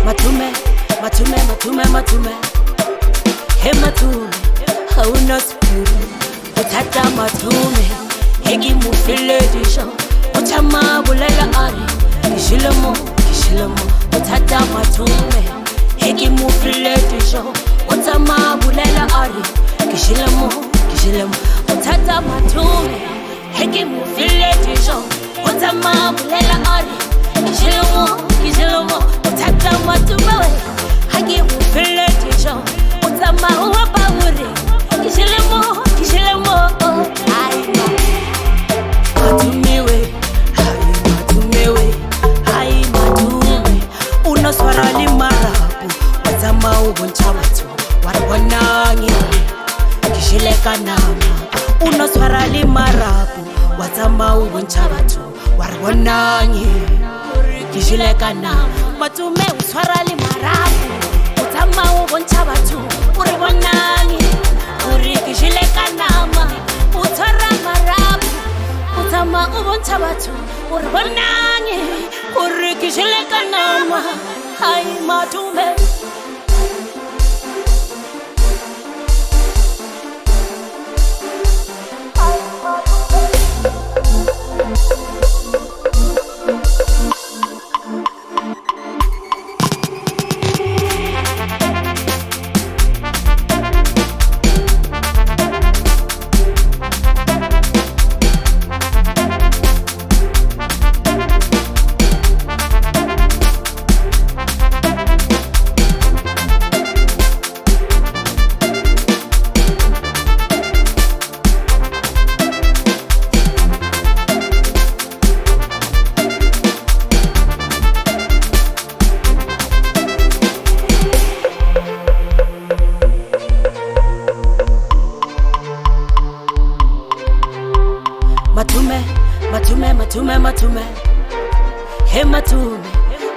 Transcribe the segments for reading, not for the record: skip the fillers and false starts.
Matume He matume hauna spiru utata matume hegi mufile disho uchama bulela ari kishilemo utata matume hegi mufile disho uchama bulela ari kishilemo utata matume hegi mufile disho uchama bulela ari kishilemo utata matume hegi mufile disho utama huwa paure kishilemo hai matume unoswara limarabu watama uboncha watu warwanangi kishileka nama unoswara limarabu watama uboncha watu warwanangi kishileka nama matume uswara limarabu utama uboncha watu urwanangi kishileka nama utara marabu utama uboncha watu urwanangi kishileka nama hai matume Matume He matume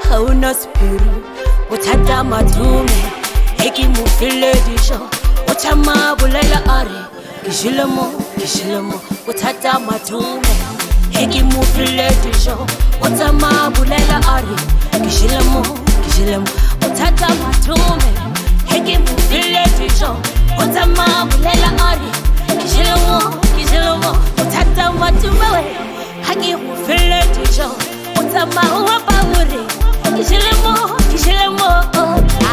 hauna spiru utata matume heki mufile disho uchama bulela ari kishilemo utata matume heki mufile disho uchama bulela ari kishilemo utata matume heki mufile disho uchama bulela ari kishilemo utata matume hagi ufile disho utama huwa paure kishilemo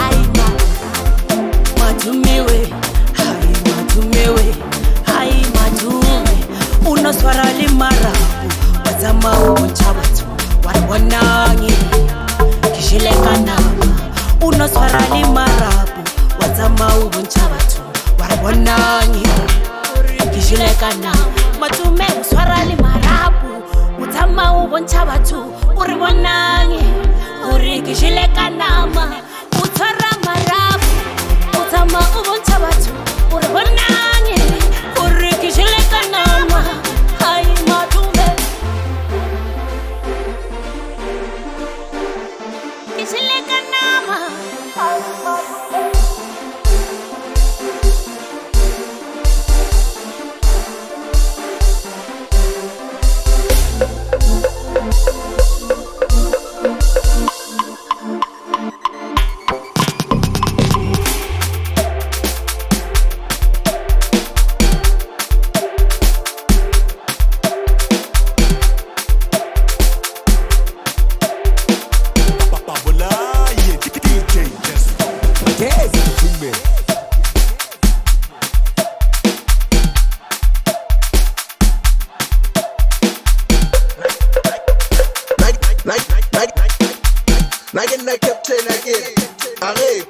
aima matumewe hai matume unoswara limarabu watama uboncha watu warwanangi kishileka nama unoswara limarabu watama uboncha watu warwanangi kishileka nama matume uswara limarabu utama uboncha watu uribonangi kishileka nama utara marabu utama uboncha watu uribonangi kishileka nama hai matume kishileka nama hai matume Like Captain again.